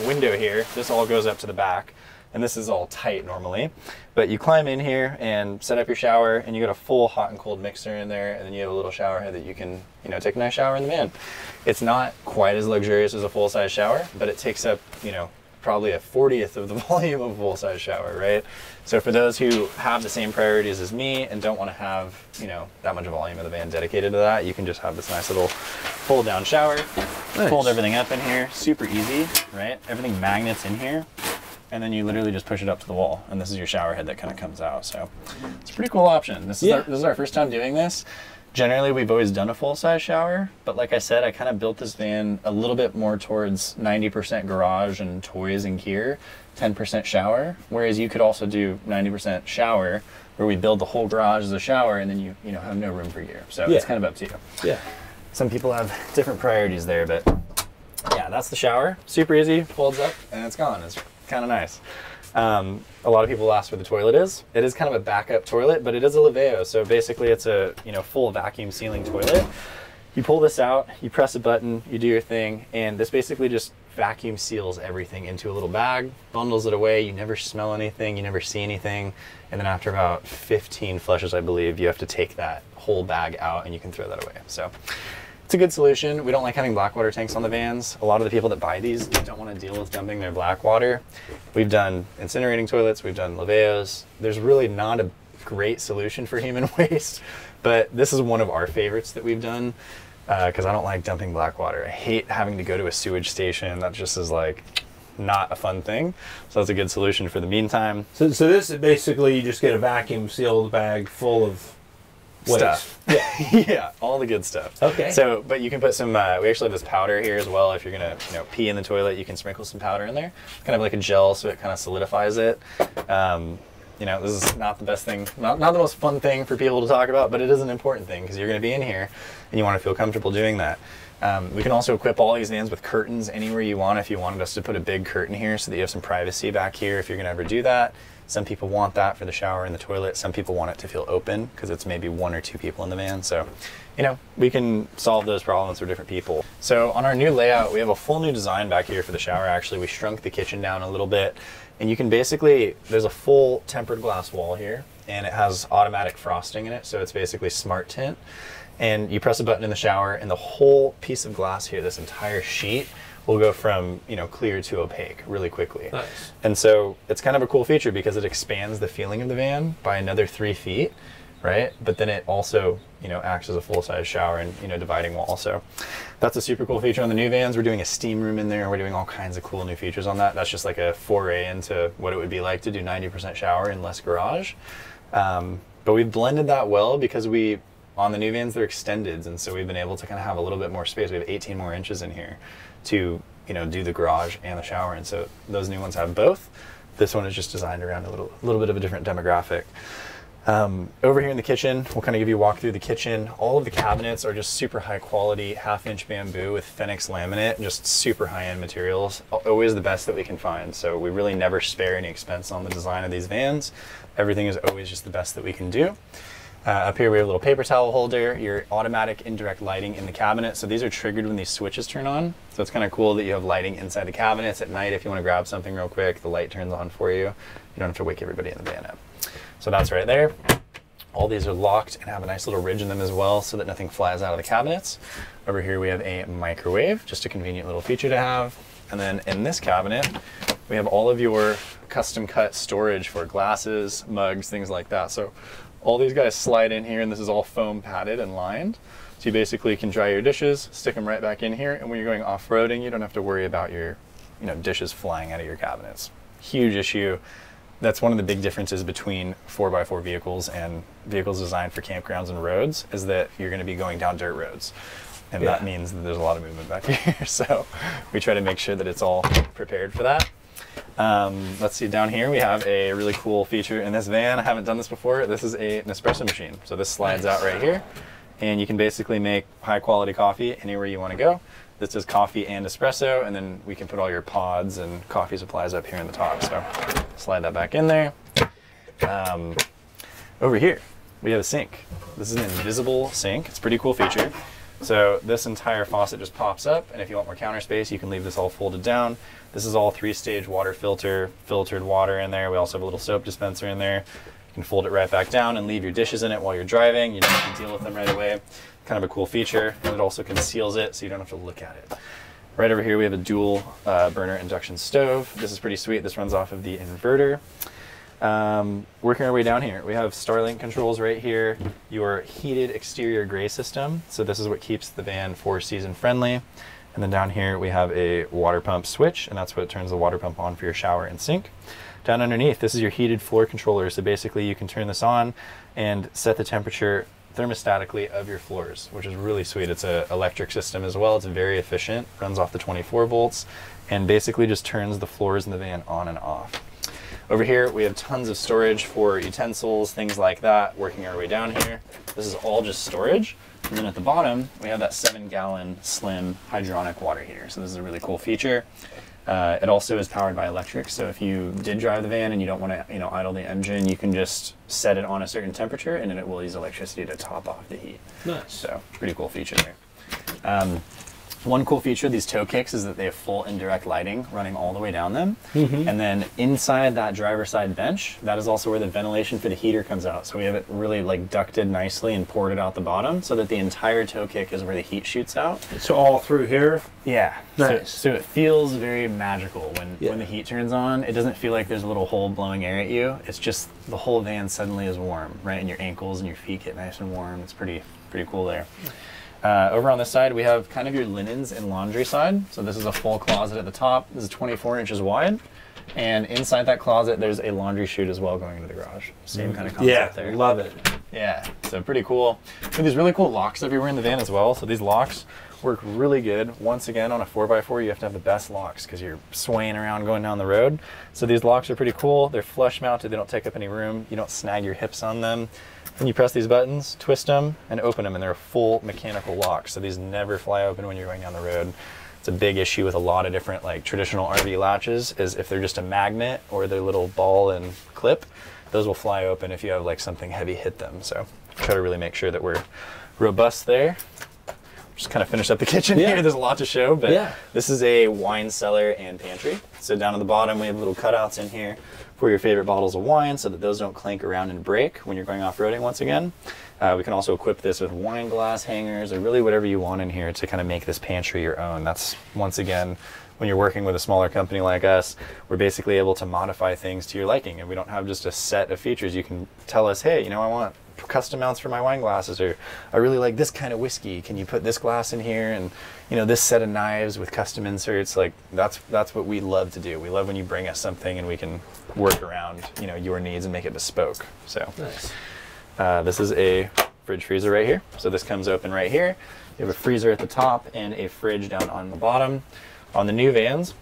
window here. This all goes up to the back, and this is all tight normally, but you climb in here and set up your shower, and you got a full hot and cold mixer in there, and then you have a little shower head that you can, you know, take a nice shower in the van. It's not quite as luxurious as a full-size shower, but it takes up, you know, probably a 40th of the volume of a full-size shower, right? So for those who have the same priorities as me and don't want to have, you know, that much volume of the van dedicated to that, you can just have this nice little fold-down shower. Nice. Fold everything up in here, super easy, right? Everything magnets in here, and then you literally just push it up to the wall, and this is your shower head that kind of comes out. So it's a pretty cool option. This is our first time doing this. Generally, we've always done a full-size shower, but like I said, I kind of built this van a little bit more towards 90% garage and toys and gear, 10% shower, whereas you could also do 90% shower, where we build the whole garage as a shower, and then you know, have no room for gear. So it's kind of up to you. Yeah. Some people have different priorities there, but yeah, that's the shower. Super easy, folds up, and it's gone. It's kind of nice. A lot of people ask where the toilet is. It is kind of a backup toilet, but it is a Laveo. So basically it's a, you know, full vacuum sealing toilet. You pull this out, you press a button, you do your thing, and this basically just vacuum seals everything into a little bag, bundles it away. You never smell anything, you never see anything. And then after about 15 flushes, I believe, you have to take that whole bag out and you can throw that away. So it's a good solution. We don't like having black water tanks on the vans. A lot of the people that buy these don't want to deal with dumping their black water. We've done incinerating toilets, we've done Laveos. There's really not a great solution for human waste, but this is one of our favorites that we've done because I don't like dumping black water. I hate having to go to a sewage station. That just is like not a fun thing. So that's a good solution for the meantime. So this is basically, you just get a vacuum sealed bag full of stuff. Yeah, all the good stuff. Okay. So, but you can put some, we actually have this powder here as well. If you're gonna, you know, pee in the toilet, you can sprinkle some powder in there. Kind of like a gel, so it kind of solidifies it. You know, this is not the best thing, not the most fun thing for people to talk about, but it is an important thing because you're gonna be in here and you wanna feel comfortable doing that. We can also equip all these vans with curtains anywhere you want. If you wanted us to put a big curtain here so that you have some privacy back here if you're gonna ever do that. Some people want that for the shower and the toilet. Some people want it to feel open because it's maybe 1 or 2 people in the van. So, you know, we can solve those problems for different people. So on our new layout, we have a full new design back here for the shower. Actually, we shrunk the kitchen down a little bit, and you can basically, there's a full tempered glass wall here, and it has automatic frosting in it. So it's basically smart tint. and you press a button in the shower, and the whole piece of glass here, this entire sheet, will go from, you know, clear to opaque really quickly. Nice. And so it's kind of a cool feature because it expands the feeling of the van by another 3 feet, right? But then it also, you know, acts as a full-size shower and, you know, dividing wall. So that's a super cool feature on the new vans. We're doing a steam room in there. We're doing all kinds of cool new features on that. That's just like a foray into what it would be like to do 90% shower in less garage. But we've blended that well because on the new vans, they're extendeds, and so we've been able to kind of have a little bit more space. We have 18 more inches in here to, you know, do the garage and the shower, and so those new ones have both. This one is just designed around a little bit of a different demographic. Over here in the kitchen, we'll kind of give you a walk through the kitchen. All of the cabinets are just super high quality, 1/2-inch bamboo with Phoenix laminate, just super high-end materials, always the best that we can find. So we really never spare any expense on the design of these vans. Everything is always just the best that we can do. Up here we have a little paper towel holder, your automatic indirect lighting in the cabinet. So these are triggered when these switches turn on. So it's kind of cool that you have lighting inside the cabinets at night. If you want to grab something real quick, the light turns on for you. You don't have to wake everybody in the van up. So that's right there. All these are locked and have a nice little ridge in them as well so that nothing flies out of the cabinets. Over here we have a microwave, just a convenient little feature to have. And then in this cabinet, we have all of your custom cut storage for glasses, mugs, things like that. So all these guys slide in here, and this is all foam padded and lined. So you basically can dry your dishes, stick them right back in here, and when you're going off-roading, you don't have to worry about your, you know, dishes flying out of your cabinets. Huge issue. That's one of the big differences between 4x4 vehicles and vehicles designed for campgrounds and roads, is that you're going to be going down dirt roads. And that means that there's a lot of movement back here. So we try to make sure that it's all prepared for that. Let's see, down here we have a really cool feature in this van. I haven't done this before. This is an espresso machine. So this slides out right here, and you can basically make high quality coffee anywhere you want to go. This is coffee and espresso, and then we can put all your pods and coffee supplies up here in the top. So slide that back in there. Over here we have a sink. This is an invisible sink. It's a pretty cool feature. So this entire faucet just pops up, and if you want more counter space, you can leave this all folded down. This is all 3-stage water filter, filtered water in there. We also have a little soap dispenser in there. You can fold it right back down and leave your dishes in it while you're driving. You don't have to deal with them right away. Kind of a cool feature, and it also conceals it so you don't have to look at it. Right over here we have a dual burner induction stove. This is pretty sweet. This runs off of the inverter. Working our way down here, we have Starlink controls right here, your heated exterior gray system. So this is what keeps the van 4-season friendly. And then down here we have a water pump switch, and that's what turns the water pump on for your shower and sink. Down underneath, this is your heated floor controller. So basically you can turn this on and set the temperature thermostatically of your floors, which is really sweet. It's an electric system as well. It's very efficient, runs off the 24 volts, and basically just turns the floors in the van on and off. Over here, we have tons of storage for utensils, things like that, working our way down here. This is all just storage. And then at the bottom, we have that 7-gallon slim hydronic water heater. So this is a really cool feature. It also is powered by electric. So if you did drive the van and you don't want to, idle the engine, you can just set it on a certain temperature, and then it will use electricity to top off the heat. Nice. So pretty cool feature there. One cool feature of these toe kicks is that they have full indirect lighting running all the way down them. Mm-hmm. And then inside that driver's side bench, that is also where the ventilation for the heater comes out. So we have it really ducted nicely and ported out the bottom so that the entire toe kick is where the heat shoots out. So all through here? Yeah. Nice. So it feels very magical when the heat turns on. It doesn't feel like there's a little hole blowing air at you. It's just the whole van suddenly is warm, right? And your ankles and your feet get nice and warm. It's pretty cool there. Over on this side, we have kind of your linens and laundry side. So this is a full closet at the top. This is 24 inches wide. And inside that closet, there's a laundry chute as well going into the garage. Same kind of concept there. Yeah, love it. Yeah, so pretty cool. We have these really cool locks everywhere in the van as well. So these locks work really good. Once again, on a 4x4, you have to have the best locks because you're swaying around going down the road. So these locks are pretty cool. They're flush mounted. They don't take up any room. You don't snag your hips on them. When you press these buttons, twist them, and open them, and they're a full mechanical lock. So these never fly open when you're going down the road. It's a big issue with a lot of different traditional RV latches is if they're just a magnet or they're little ball and clip, those will fly open if you have something heavy hit them. So try to really make sure that we're robust there. just kind of finish up the kitchen Yeah. here. There's a lot to show, but Yeah. this is a wine cellar and pantry. So down at the bottom, we have little cutouts in here for your favorite bottles of wine so that those don't clank around and break when you're going off-roading once again. We can also equip this with wine glass hangers or really whatever you want in here to kind of make this pantry your own. That's, once again, when you're working with a smaller company like us, we're basically able to modify things to your liking, and we don't have just a set of features. You can tell us, hey, you know, I want custom mounts for my wine glasses, or I really like this kind of whiskey. Can you put this glass in here? And you know, this set of knives with custom inserts. Like that's what we love to do. We love when you bring us something and we can work around, you know, your needs and make it bespoke. So Nice. this is a fridge freezer right here. So this comes open right here. You have a freezer at the top and a fridge down on the bottom. On the new vans,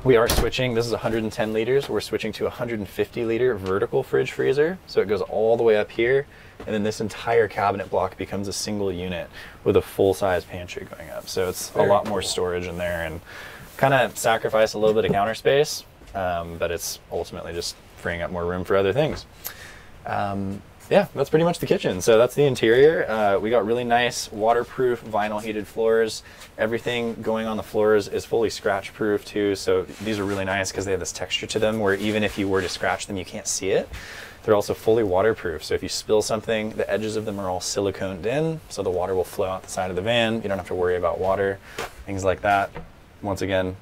we are switching. This is 110 liters. We're switching to a 150 liter vertical fridge freezer. So it goes all the way up here. And then this entire cabinet block becomes a single unit with a full-size pantry going up. So it's a lot more storage in there, and kind of sacrifice a little bit of counter space, but it's ultimately just freeing up more room for other things. Yeah, that's pretty much the kitchen. So that's the interior. We got really nice waterproof vinyl heated floors. Everything going on the floors is fully scratch proof too. So these are really nice because they have this texture to them where even if you were to scratch them, you can't see it. They're also fully waterproof. So if you spill something, the edges of them are all siliconed in, so the water will flow out the side of the van. You don't have to worry about water, things like that. Once again,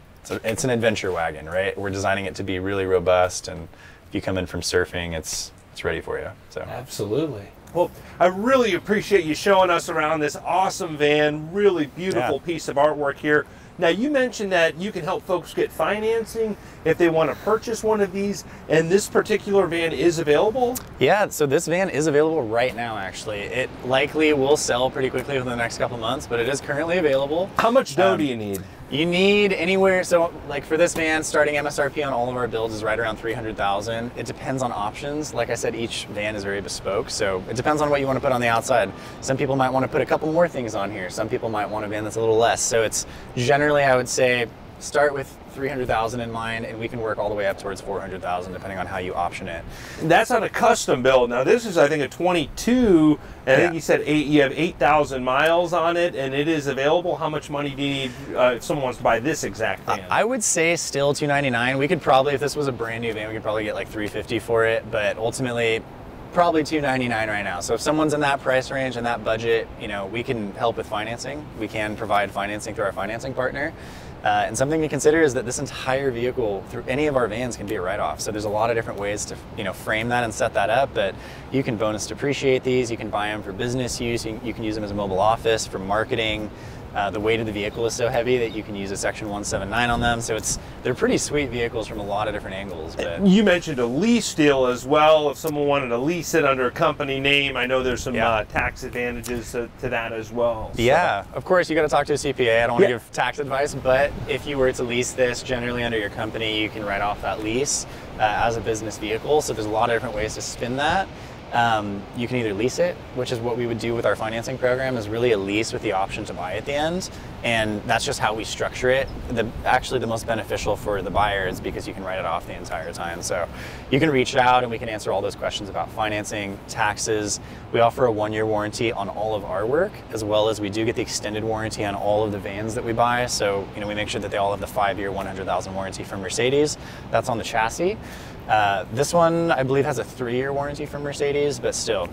it's an adventure wagon, right? We're designing it to be really robust, and if you come in from surfing, it's ready for you. So Absolutely. Well, I really appreciate you showing us around this awesome van. Really beautiful piece of artwork here. Now, you mentioned that you can help folks get financing if they want to purchase one of these, and this particular van is available? Yeah, so this van is available right now, actually. It likely will sell pretty quickly within the next couple months, but it is currently available. How much dough do you need? You need anywhere, so like for this van, starting MSRP on all of our builds is right around 300,000. It depends on options. Like I said, each van is very bespoke, so it depends on what you want to put on the outside. Some people might want to put a couple more things on here. Some people might want a van that's a little less. So it's generally, I would say, start with 300,000 in mind, and we can work all the way up towards 400,000 depending on how you option it. That's on a custom build. Now, this is, I think, a 22, and I think you said you have 8,000 miles on it, and it is available. How much money do you need if someone wants to buy this exact van? I would say still 299. We could probably, if this was a brand new van, we could probably get like 350 for it, but ultimately probably 299 right now. So if someone's in that price range and that budget, you know, we can help with financing. We can provide financing through our financing partner. And something to consider is that this entire vehicle through any of our vans can be a write-off. So there's a lot of different ways to, you know, frame that and set that up, but you can bonus depreciate these. You can buy them for business use. You can use them as a mobile office for marketing. The weight of the vehicle is so heavy that you can use a Section 179 on them. So they're pretty sweet vehicles from a lot of different angles. But you mentioned a lease deal as well. If someone wanted to lease it under a company name, I know there's some tax advantages to that as well. So. Yeah, of course, you got to talk to a CPA. I don't want to give tax advice, but if you were to lease this generally under your company, you can write off that lease as a business vehicle. So there's a lot of different ways to spin that. You can either lease it, which is what we would do with our financing program, is really a lease with the option to buy at the end. And that's just how we structure it. Actually, the most beneficial for the buyer is because you can write it off the entire time. So you can reach out and we can answer all those questions about financing, taxes. We offer a 1-year warranty on all of our work, as well as we do get the extended warranty on all of the vans that we buy. So, you know, we make sure that they all have the 5-year, 100,000 warranty from Mercedes. That's on the chassis. This one, I believe, has a 3-year warranty from Mercedes, but still,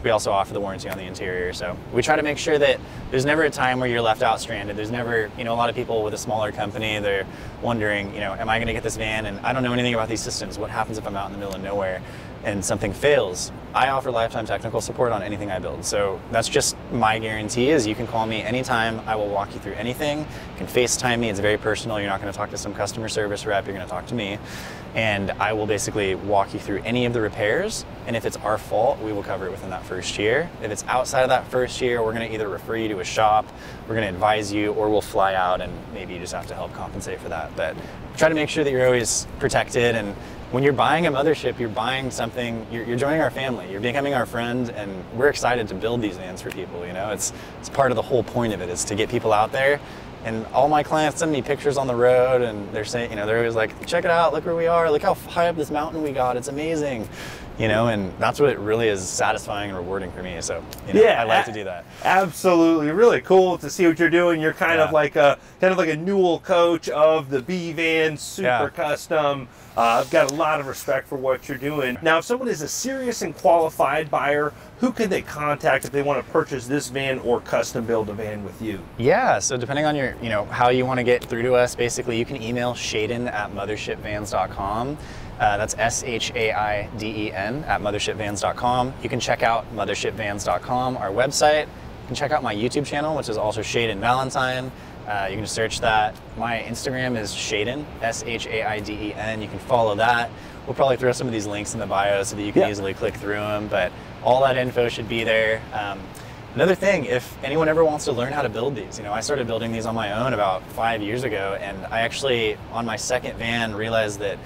we also offer the warranty on the interior. So we try to make sure that there's never a time where you're left out stranded. There's never, you know, a lot of people with a smaller company, they're wondering, you know, am I going to get this van? And I don't know anything about these systems. What happens if I'm out in the middle of nowhere and something fails? I offer lifetime technical support on anything I build. So that's just my guarantee, is you can call me anytime. I will walk you through anything. You can FaceTime me. It's very personal. You're not going to talk to some customer service rep. You're going to talk to me. And I will basically walk you through any of the repairs. And if it's our fault, we will cover it within that first year. If it's outside of that first year, we're going to either refer you to a shop, we're going to advise you, or we'll fly out and maybe you just have to help compensate for that. But try to make sure that you're always protected. And when you're buying a Mothership, you're buying something, you're joining our family, you're becoming our friend, and we're excited to build these vans for people. You know, it's part of the whole point of it, is to get people out there And all my clients send me pictures on the road, and they're saying, you know, they're always like, check it out, look where we are, look how high up this mountain we got, it's amazing. You know, and that's what it really is satisfying and rewarding for me. So, you know, I like to do that. Absolutely, really cool to see what you're doing. You're kind of like a Newell coach of the B van, super custom. I've got a lot of respect for what you're doing. Now, if someone is a serious and qualified buyer, who can they contact if they want to purchase this van or custom build a van with you? Yeah, so depending on your, you know, how you want to get through to us, basically you can email Shayden@mothershipvans.com. That's SHAIDEN @mothershipvans.com. You can check out mothershipvans.com, our website. You can check out my YouTube channel, which is also Shayden Valentine. You can search that. My Instagram is Shayden, SHAIDEN. You can follow that. We'll probably throw some of these links in the bio so that you can easily click through them, but all that info should be there. Another thing, if anyone ever wants to learn how to build these, you know, I started building these on my own about 5 years ago, and I actually, on my second van, realized that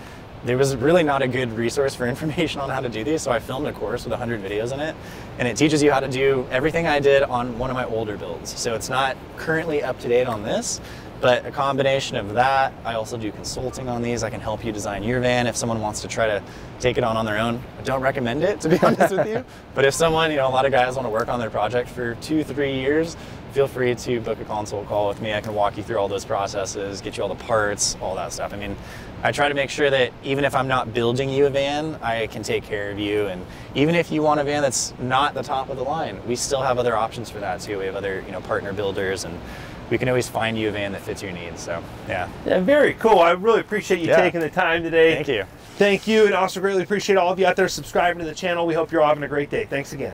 there was really not a good resource for information on how to do these, so I filmed a course with 100 videos in it, and it teaches you how to do everything I did on one of my older builds. So it's not currently up to date on this, but a combination of that. I also do consulting on these. I can help you design your van if someone wants to try to take it on their own. I don't recommend it, to be honest with you, but if someone, you know, a lot of guys want to work on their project for 2-3 years, feel free to book a consult call with me. I can walk you through all those processes, get you all the parts, all that stuff. I mean, I try to make sure that even if I'm not building you a van, I can take care of you. And even if you want a van that's not the top of the line, we still have other options for that too. We have other, you know, partner builders, and we can always find you a van that fits your needs. So, yeah, very cool. I really appreciate you taking the time today. Thank you. Thank you, and also greatly appreciate all of you out there subscribing to the channel. We hope you're all having a great day. Thanks again.